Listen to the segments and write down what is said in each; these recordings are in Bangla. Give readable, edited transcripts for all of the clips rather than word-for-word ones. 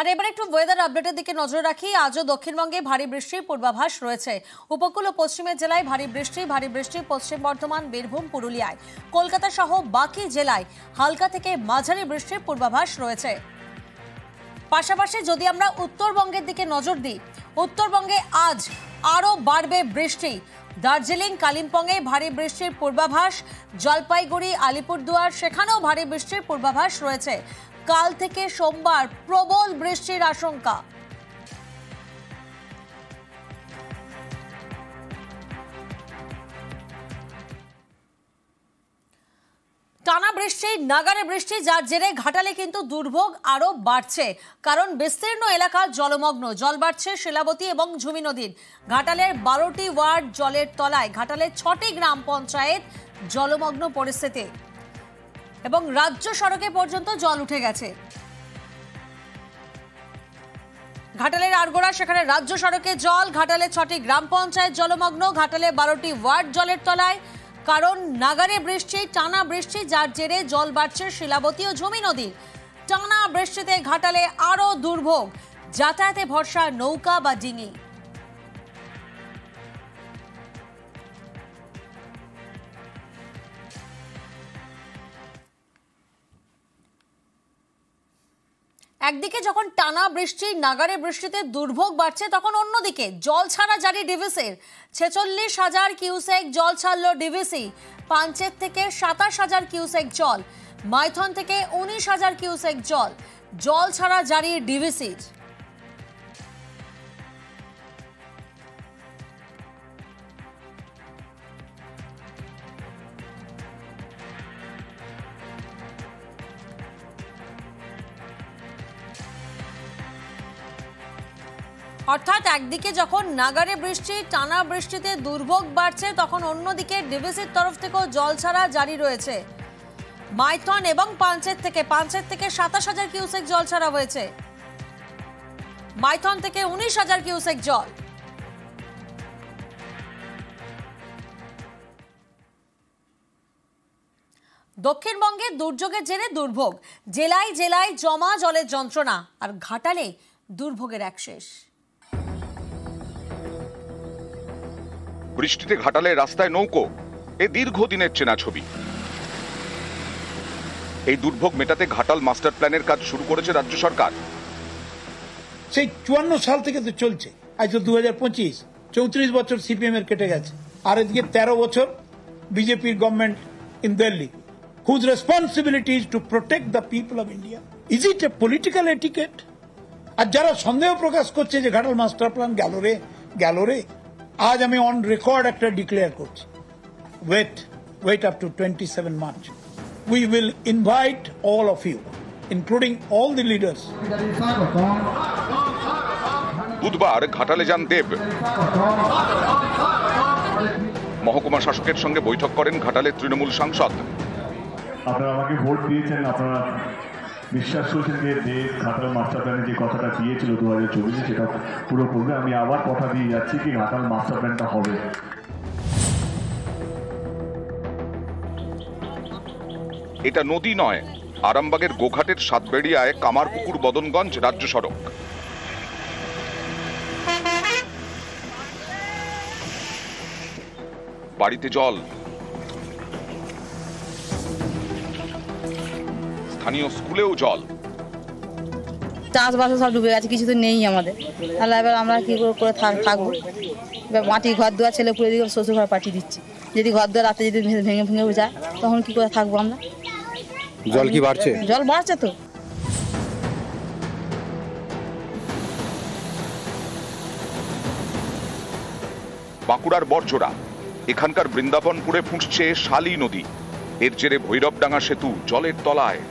আর এবার একটু ওয়েদার আপডেটের দিকে নজর রাখি। আজও দক্ষিণবঙ্গে ভারী বৃষ্টির পূর্বাভাস রয়েছে। উপকূল ও পশ্চিমের জেলায় ভারী বৃষ্টি পশ্চিম বর্ধমান, বীরভূম, পুরুলিয়ায়। কলকাতা সহ বাকি জেলায় হালকা থেকে মাঝারি বৃষ্টির পূর্বাভাস রয়েছে। পাশাপাশি যদি আমরা উত্তরবঙ্গের দিকে নজর দিই, উত্তরবঙ্গে আজ আরও বাড়বে বৃষ্টি। দার্জিলিং, কালিম্পংয়ে ভারী বৃষ্টির পূর্বাভাস, জলপাইগুড়ি, আলিপুরদুয়ার সেখানেও ভারী বৃষ্টির পূর্বাভাস রয়েছে। কাল থেকে সোমবার প্রবল বৃষ্টির আশঙ্কা। টানা বৃষ্টি, নাগারে বৃষ্টি, যার জেরে ঘাটালে কিন্তু দুর্ভোগ আরো বাড়ছে। কারণ বিস্তীর্ণ এলাকা জলমগ্ন, জল বাড়ছে শিলাবতী এবং ঝুমি নদীর। ঘাটালের 12টি ওয়ার্ড জলের তলায়, ঘাটালের 6টি গ্রাম পঞ্চায়েত জলমগ্ন পরিস্থিতি এবং রাজ্য সড়কে পর্যন্ত জল উঠে গেছে। ঘাটালের আরগোড়া, সেখানে রাজ্য সড়কে জল। ঘাটালে 6টি গ্রাম পঞ্চায়েত জলমগ্ন, ঘাটালে 12টি ওয়ার্ড জলের তলায়। কারণ নাগারে বৃষ্টি, টানা বৃষ্টি, যার জেরে জল বাড়ছে শিলাবতী ও ঝুমি নদীর। টানা বৃষ্টিতে ঘাটালে আরো দুর্ভোগ, যাতায়াতে ভরসা নৌকা বা ডিঙি। একদিকে যখন টানা বৃষ্টি, নাগারে বৃষ্টিতে দুর্ভোগ বাড়ছে, তখন অন্যদিকে জল ছাড়া জারি ডিভিসির। 46,000 কিউসেক জল ছাড়ল ডিভিসি। পাঞ্চেত থেকে 27,000 কিউসেক জল, মাইথন থেকে 19,000 কিউসেক জল ছাড়া জারি ডিভিসির। অর্থাৎ একদিকে যখন নাগারে বৃষ্টি, টানা বৃষ্টিতে দুর্ভোগ বাড়ছে, তখন অন্যদিকে ডিভিসির তরফ থেকেও জল ছাড়া জারি রয়েছে। মাইথন এবং পাঞ্চেত থেকে 27,000 কিউসেক জল ছাড়া হয়েছে, মাইথন থেকে 19,000 কিউসেক জল। দক্ষিণবঙ্গে দুর্যোগের জেরে দুর্ভোগ, জেলায় জেলায় জমা জলের যন্ত্রণা, আর ঘাটালে দুর্ভোগের এক শেষ। বৃষ্টিতে ঘাটালে রাস্তায় নৌকো, এ দীর্ঘদিনের চেনা ছবি। এই দুর্ভোগ মেটাতে ঘাটাল মাস্টার প্ল্যানের কাজ শুরু করেছে রাজ্য সরকার। সেই 54 সাল থেকে তো চলছে, আজ তো 2025, 34 বছর সিপিএম এর কেটে গেছে। আর এদিকে 13 বছর বিজেপির government in Delhi, whose responsibility is to protect the people of India. Is it a political etiquette? আর যারা সন্দেহ প্রকাশ করছে যে ঘাটাল মাস্টার প্ল্যান গেল রে, আজ আমি অন রেকর্ড একটা ডিক্লেয়ার করছি, wait up to 27 March. We will invite all of you, including all the leaders. বুধবার ঘাটালে যান দেব। মহকুমা শাসকের সঙ্গে বৈঠক করেন ঘাটালের তৃণমূল সাংসদ। আপনারা আমাকে ভোট দিয়েছেন, আপনারা বিশ্বাস করেছেন যে দেব ঘাটাল মাস্টার প্ল্যানে যে কথাটা দিয়েছিল 2024, সেটা পুরো করবে। আমি আবার কথা দিয়ে যাচ্ছি কি ঘাটাল মাস্টার প্ল্যানটা হবে। এটা নদী নয়, আরামবাগের গোঘাটের সাতবেড়িয়ায় কামারপুকুর বদনগঞ্জ রাজ্য সড়ক। বাড়িতে জল, স্থানীয় স্কুলেও জল। চাষবাসও সব ডুবে গেছে, কিছু তো নেই আমাদের। তাহলে এবার আমরা কি করে থাকবো? এবার মাটি ঘর দুয়ার ছেলে পুড়ে দিকে শ্বশুর ঘর পাঠিয়ে দিচ্ছি। যদি ঘর দুয়ার রাতে যদি ভেঙে যায়, তখন কি করে থাকবো আমরা? জল কি বাড়ছে? জল বাড়ছে তো। বাঁকুড়ার বরজোড়া, এখানকার বৃন্দাবনপুরে ফুঁসছে শালী নদী। এর জেরে ভৈরবডাঙ্গা সেতু জলের তলায়।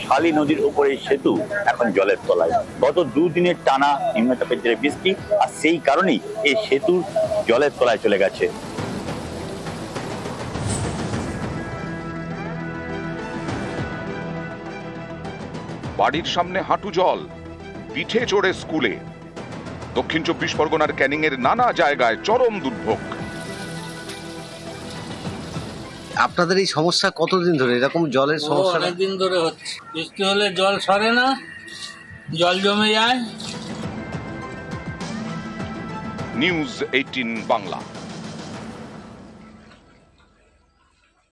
শালী নদীর উপরে সেতু এখন জলের তলায়। গত 2 দিনের টানা নিম্নচাপের জেরে বৃষ্টি, আর সেই কারণেই এই সেতু জলের তলায় চলে গেছে। বাড়ির সামনে হাঁটু জল, পিঠে চড়ে স্কুলে। দক্ষিণ 24 পরগনার ক্যানিং এর নানা জায়গায় চরম দুর্ভোগ। আপনাদের এই সমস্যা কতদিন ধরে এরকম জলের সমস্যা? অনেকদিন ধরে হচ্ছে, বৃষ্টি হলে জল সরে না, জল জমে যায়। নিউজ 18 বাংলা।